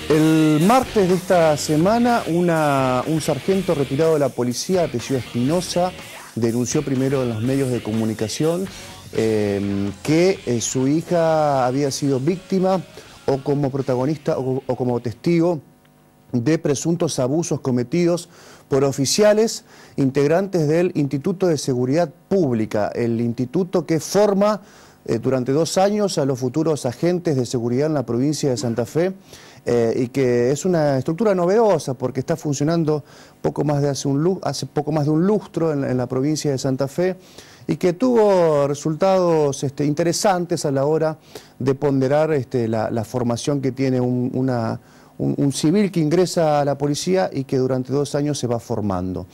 El martes de esta semana, un sargento retirado de la policía, apellido Espinosa, denunció primero en los medios de comunicación que su hija había sido víctima o como protagonista o como testigo de presuntos abusos cometidos por oficiales integrantes del Instituto de Seguridad Pública, el instituto que forma durante 2 años a los futuros agentes de seguridad en la provincia de Santa Fe, y que es una estructura novedosa porque está funcionando hace poco más de un lustro en la provincia de Santa Fe, y que tuvo resultados interesantes a la hora de ponderar la formación que tiene un civil que ingresa a la policía y que durante 2 años se va formando.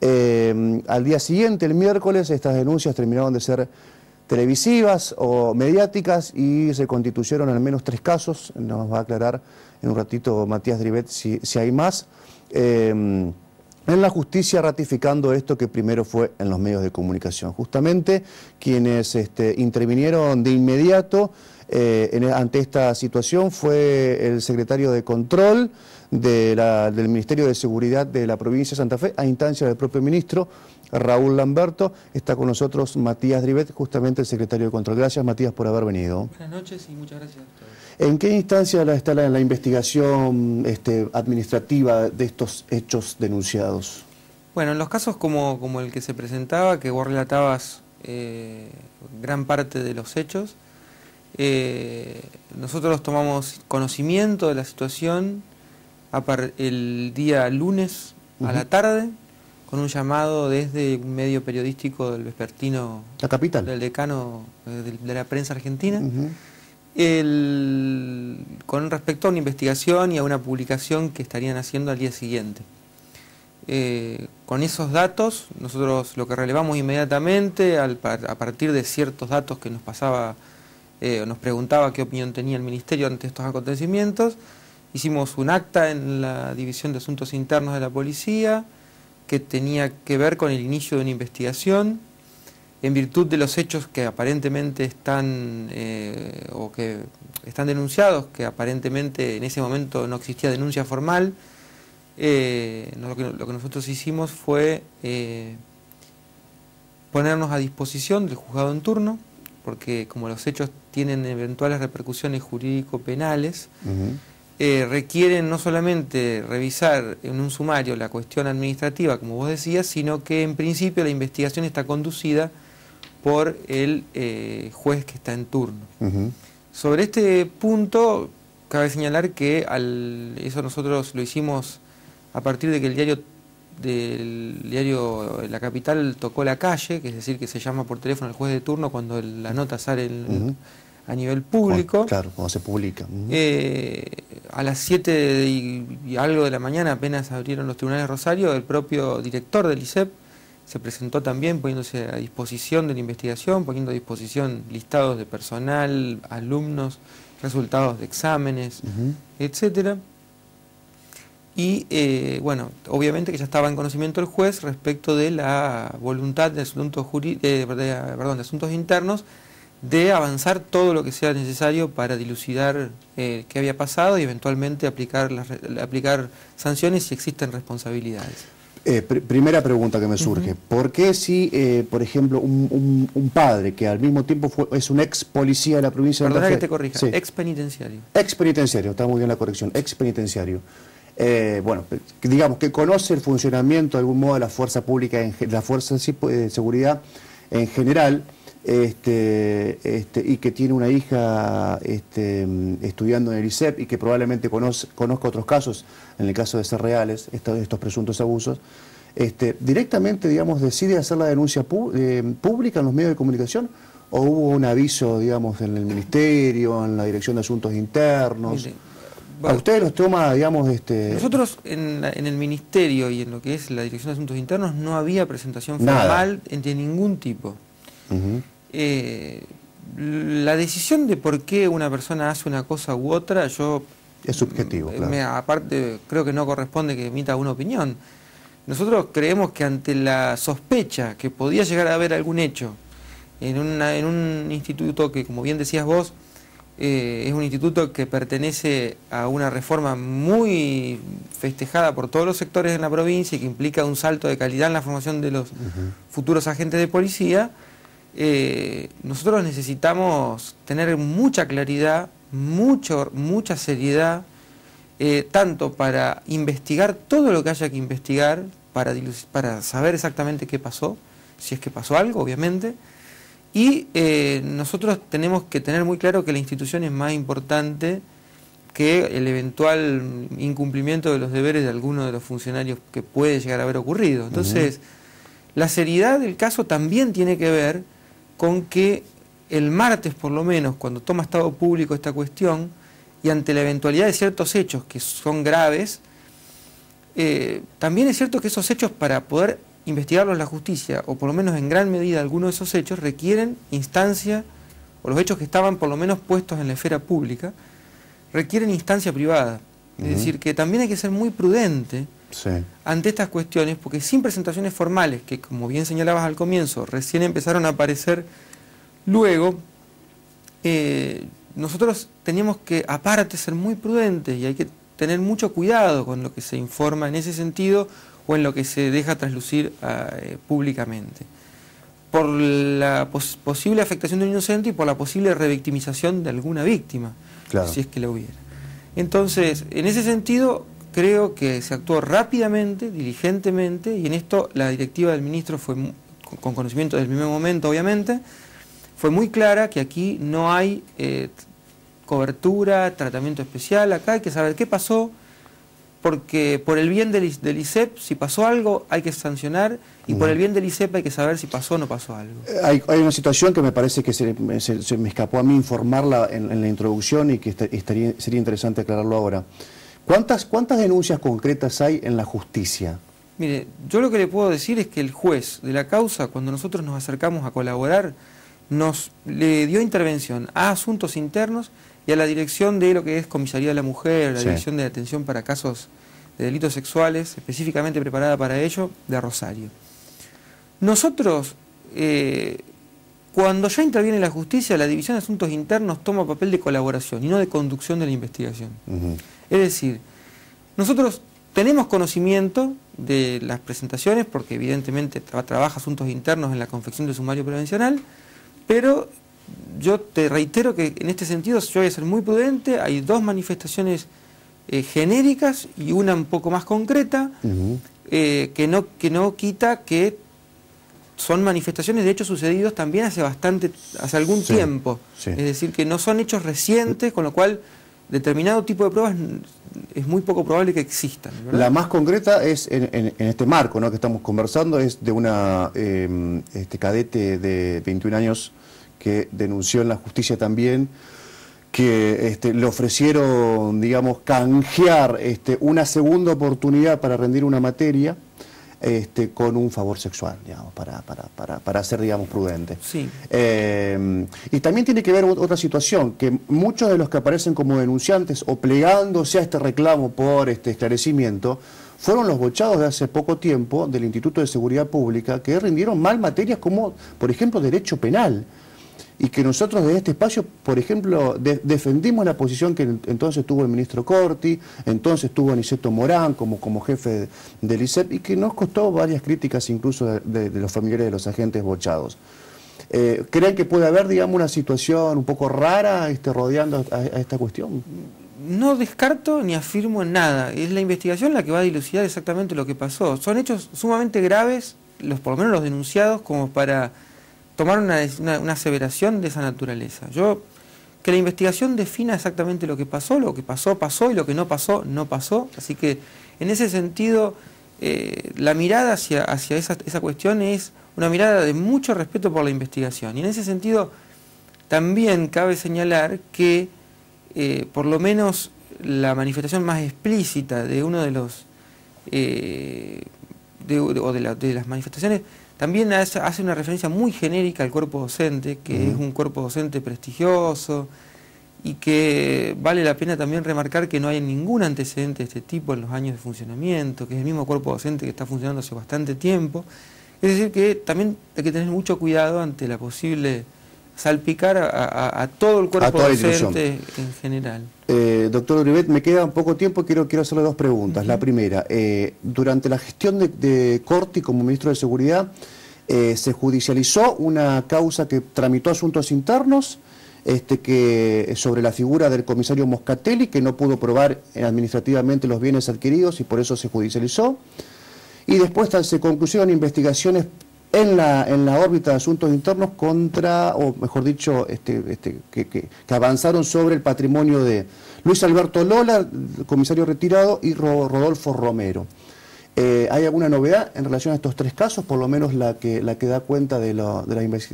Al día siguiente, el miércoles, estas denuncias terminaron de ser televisivas o mediáticas y se constituyeron al menos 3 casos. Nos va a aclarar en un ratito Matías Drivet si hay más. En la justicia, ratificando esto que primero fue en los medios de comunicación. Justamente quienes intervinieron de inmediato ante esta situación fue el secretario de Control del Ministerio de Seguridad de la provincia de Santa Fe, a instancia del propio ministro Raúl Lamberto. Está con nosotros Matías Drivet, justamente el secretario de Control. Gracias, Matías, por haber venido. Buenas noches y muchas gracias a todos. ¿En qué instancia está la investigación administrativa de estos hechos denunciados? Bueno, en los casos como el que se presentaba, que vos relatabas gran parte de los hechos, nosotros tomamos conocimiento de la situación el día lunes a la tarde, con un llamado desde un medio periodístico del vespertino, la capital, del decano de la prensa argentina, con respecto a una investigación y a una publicación que estarían haciendo al día siguiente. Con esos datos, nosotros lo que relevamos inmediatamente, a partir de ciertos datos que nos pasaba, nos preguntaba qué opinión tenía el Ministerio ante estos acontecimientos, hicimos un acta en la División de Asuntos Internos de la Policía que tenía que ver con el inicio de una investigación en virtud de los hechos que aparentemente están denunciados, que aparentemente en ese momento no existía denuncia formal. Lo que nosotros hicimos fue ponernos a disposición del juzgado en turno, porque como los hechos tienen eventuales repercusiones jurídico-penales, requieren no solamente revisar en un sumario la cuestión administrativa, como vos decías, sino que en principio la investigación está conducida por el juez que está en turno. Sobre este punto, cabe señalar que eso nosotros lo hicimos a partir de que el diario La Capital tocó la calle, que es decir, que se llama por teléfono al juez de turno cuando la nota sale a nivel público. Claro, cuando se publica. A las 7 y algo de la mañana, apenas abrieron los tribunales de Rosario, el propio director del ISEP se presentó también poniéndose a disposición de la investigación, poniendo a disposición listados de personal, alumnos, resultados de exámenes, etcétera. Y bueno, obviamente que ya estaba en conocimiento el juez respecto de la voluntad de asuntos internos de avanzar todo lo que sea necesario para dilucidar qué había pasado y eventualmente aplicar sanciones si existen responsabilidades. Primera pregunta que me surge. ¿Por qué si, por ejemplo, un padre que al mismo tiempo es un ex policía de la provincia de Santa Fe... Perdona que te corrija, sí. Ex penitenciario. Ex penitenciario, está muy bien la corrección, ex penitenciario. Bueno, digamos que conoce el funcionamiento de algún modo de la fuerza pública, la fuerza de seguridad en general, y que tiene una hija estudiando en el ISEP y que probablemente conozca otros casos, en el caso de ser reales, estos presuntos abusos, directamente, digamos, decide hacer la denuncia pública en los medios de comunicación, o hubo un aviso, digamos, en el Ministerio, en la Dirección de Asuntos Internos. ¿A ustedes los toma, digamos, Nosotros en el Ministerio y en lo que es la Dirección de Asuntos Internos no había presentación formal de ningún tipo. La decisión de por qué una persona hace una cosa u otra, es subjetivo, claro. Aparte, creo que no corresponde que emita una opinión. Nosotros creemos que ante la sospecha que podía llegar a haber algún hecho en un instituto que, como bien decías vos, Es un instituto que pertenece a una reforma muy festejada por todos los sectores en la provincia y que implica un salto de calidad en la formación de los futuros agentes de policía. Nosotros necesitamos tener mucha claridad, mucha seriedad, tanto para investigar todo lo que haya que investigar, para saber exactamente qué pasó, si es que pasó algo, obviamente, y nosotros tenemos que tener muy claro que la institución es más importante que el eventual incumplimiento de los deberes de alguno de los funcionarios que puede llegar a haber ocurrido. Entonces, la seriedad del caso también tiene que ver con que el martes, por lo menos, cuando toma estado público esta cuestión, y ante la eventualidad de ciertos hechos que son graves, también es cierto que esos hechos, para poder investigarlos la justicia, o por lo menos en gran medida algunos de esos hechos, requieren instancia, o los hechos que estaban por lo menos puestos en la esfera pública, requieren instancia privada. Es decir, que también hay que ser muy prudente ante estas cuestiones, porque sin presentaciones formales, que como bien señalabas al comienzo, recién empezaron a aparecer luego, nosotros teníamos que, aparte, ser muy prudentes, y hay que tener mucho cuidado con lo que se informa en ese sentido o en lo que se deja traslucir públicamente, por la posible afectación de un inocente y por la posible revictimización de alguna víctima, si es que la hubiera. Entonces, en ese sentido, creo que se actuó rápidamente, diligentemente, y en esto la directiva del ministro fue, con conocimiento del primer momento, obviamente, fue muy clara que aquí no hay cobertura, tratamiento especial. Acá hay que saber qué pasó, porque por el bien del ISEP, si pasó algo, hay que sancionar, y por el bien del ISEP hay que saber si pasó o no pasó algo. Hay una situación que me parece que se me escapó a mí informarla en la introducción y que sería interesante aclararlo ahora. ¿Cuántas denuncias concretas hay en la justicia? Mire, yo lo que le puedo decir es que el juez de la causa, cuando nosotros nos acercamos a colaborar, le dio intervención a asuntos internos y a la dirección de lo que es Comisaría de la Mujer, la Dirección de Atención para Casos de Delitos Sexuales, específicamente preparada para ello, de Rosario. Nosotros, cuando ya interviene la justicia, la División de Asuntos Internos toma papel de colaboración y no de conducción de la investigación. Es decir, nosotros tenemos conocimiento de las presentaciones, porque evidentemente trabaja asuntos internos en la confección del sumario prevencional, pero yo te reitero que en este sentido yo voy a ser muy prudente. Hay dos manifestaciones genéricas y una un poco más concreta, que no quita que son manifestaciones de hechos sucedidos también hace algún tiempo. Es decir, que no son hechos recientes, con lo cual determinado tipo de pruebas es muy poco probable que existan, ¿verdad? La más concreta es en este marco, ¿no?, que estamos conversando, es de una cadete de 21 años que denunció en la justicia también que le ofrecieron, digamos, canjear una segunda oportunidad para rendir una materia con un favor sexual, digamos, para ser, digamos, prudente. Sí. Y también tiene que ver otra situación, que muchos de los que aparecen como denunciantes o plegándose a este reclamo por esclarecimiento, fueron los bochados de hace poco tiempo del Instituto de Seguridad Pública, que rindieron mal materias como, por ejemplo, derecho penal. Y que nosotros desde este espacio, por ejemplo, defendimos la posición que entonces tuvo el ministro Corti, entonces tuvo Aniceto Morán como jefe del ISEP, y que nos costó varias críticas incluso de los familiares de los agentes bochados. ¿Creen que puede haber, digamos, una situación un poco rara rodeando a esta cuestión? No descarto ni afirmo en nada. Es la investigación la que va a dilucidar exactamente lo que pasó. Son hechos sumamente graves, por lo menos los denunciados, como para tomar una aseveración de esa naturaleza. Que la investigación defina exactamente lo que pasó, pasó, y lo que no pasó, no pasó. Así que, en ese sentido, la mirada hacia esa cuestión es una mirada de mucho respeto por la investigación. Y en ese sentido, también cabe señalar que, por lo menos, la manifestación más explícita de uno de los... de las manifestaciones, también hace una referencia muy genérica al cuerpo docente, que es un cuerpo docente prestigioso, y que vale la pena también remarcar que no hay ningún antecedente de este tipo en los años de funcionamiento, que es el mismo cuerpo docente que está funcionando hace bastante tiempo. Es decir, que también hay que tener mucho cuidado ante la posible salpicar a todo el cuerpo docente en general. Doctor Uribe, me queda poco tiempo, quiero hacerle dos preguntas. La primera, durante la gestión de Corti como ministro de Seguridad, se judicializó una causa que tramitó Asuntos Internos sobre la figura del comisario Moscatelli, que no pudo probar administrativamente los bienes adquiridos y por eso se judicializó. Y después se concluyeron investigaciones en la órbita de Asuntos Internos contra, o mejor dicho, que avanzaron sobre el patrimonio de Luis Alberto Lola, comisario retirado, y Rodolfo Romero. ¿Hay alguna novedad en relación a estos tres casos, por lo menos la que da cuenta de las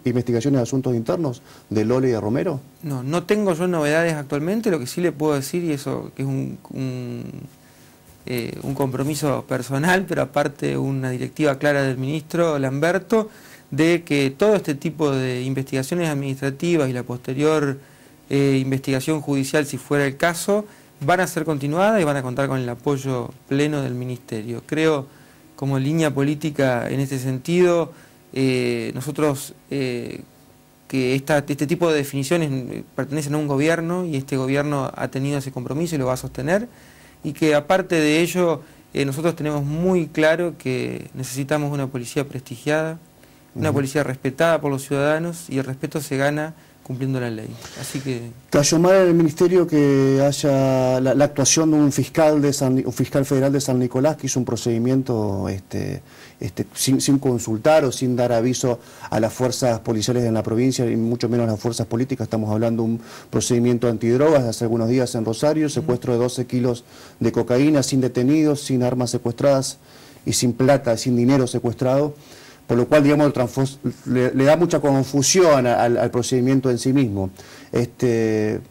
investigaciones de Asuntos Internos de Lola y de Romero? No tengo yo novedades actualmente. Lo que sí le puedo decir, y eso que es un compromiso personal, pero aparte una directiva clara del ministro Lamberto, de que todo este tipo de investigaciones administrativas y la posterior investigación judicial, si fuera el caso, van a ser continuadas y van a contar con el apoyo pleno del ministerio. Creo, como línea política en este sentido, nosotros que este tipo de definiciones pertenecen a un gobierno, y este gobierno ha tenido ese compromiso y lo va a sostener, y que aparte de ello nosotros tenemos muy claro que necesitamos una policía prestigiada, una policía respetada por los ciudadanos, y el respeto se gana cumpliendo la ley. Así que cayó mal en el ministerio que haya la actuación de un fiscal federal de San Nicolás que hizo un procedimiento sin consultar o sin dar aviso a las fuerzas policiales en la provincia, y mucho menos a las fuerzas políticas. Estamos hablando de un procedimiento antidrogas de hace algunos días en Rosario, secuestro de 12 kilos de cocaína, sin detenidos, sin armas secuestradas y sin plata, sin dinero secuestrado. Por lo cual, digamos, le da mucha confusión al procedimiento en sí mismo. ¿Ustedes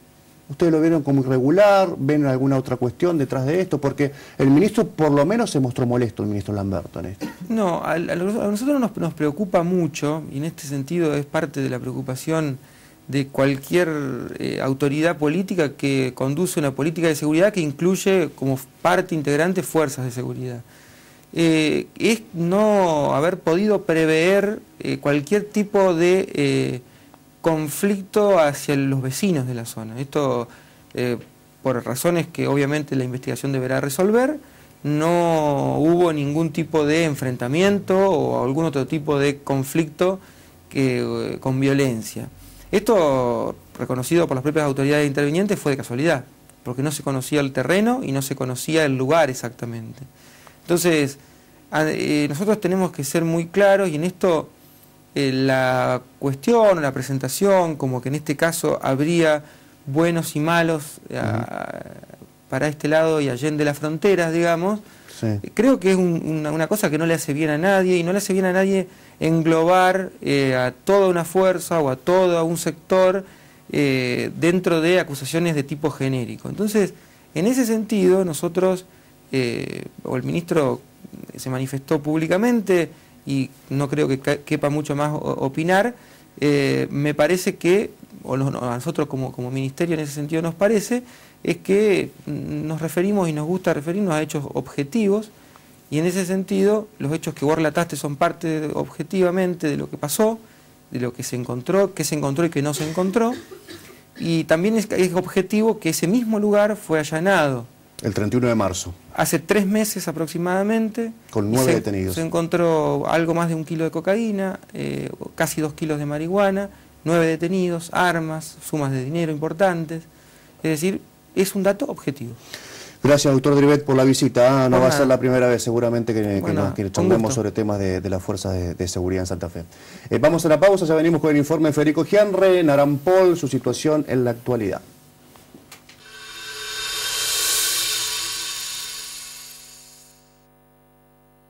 lo vieron como irregular? ¿Ven alguna otra cuestión detrás de esto? Porque el ministro, por lo menos, se mostró molesto, el ministro Lamberto, en esto. No, a nosotros nos preocupa mucho, y en este sentido es parte de la preocupación de cualquier autoridad política que conduce una política de seguridad que incluye como parte integrante fuerzas de seguridad. Es no haber podido prever cualquier tipo de conflicto hacia los vecinos de la zona. Esto, por razones que obviamente la investigación deberá resolver, no hubo ningún tipo de enfrentamiento o algún otro tipo de conflicto con violencia. Esto, reconocido por las propias autoridades intervinientes, fue de casualidad, porque no se conocía el terreno y no se conocía el lugar exactamente. Entonces, nosotros tenemos que ser muy claros, y en esto la cuestión, la presentación, como que en este caso habría buenos y malos para este lado y allende las fronteras, digamos, sí. Creo que es una cosa que no le hace bien a nadie, y no le hace bien a nadie englobar a toda una fuerza o a todo un sector dentro de acusaciones de tipo genérico. Entonces, en ese sentido, nosotros... o el ministro se manifestó públicamente, y no creo que quepa mucho más opinar. Me parece que, a nosotros como ministerio en ese sentido nos parece, es que nos referimos y nos gusta referirnos a hechos objetivos, y en ese sentido los hechos que vos relataste son parte objetivamente de lo que pasó, de lo que se encontró y que no se encontró, y también es objetivo que ese mismo lugar fue allanado el 31 de marzo. Hace 3 meses aproximadamente. Con 9 detenidos. Se encontró algo más de 1 kilo de cocaína, casi 2 kilos de marihuana, 9 detenidos, armas, sumas de dinero importantes. Es decir, es un dato objetivo. Gracias, doctor Drivet, por la visita. No va a ser la primera vez seguramente que charlemos sobre temas de las fuerzas de seguridad en Santa Fe. Vamos a la pausa, ya venimos con el informe de Federico Gianre, Narampol, su situación en la actualidad.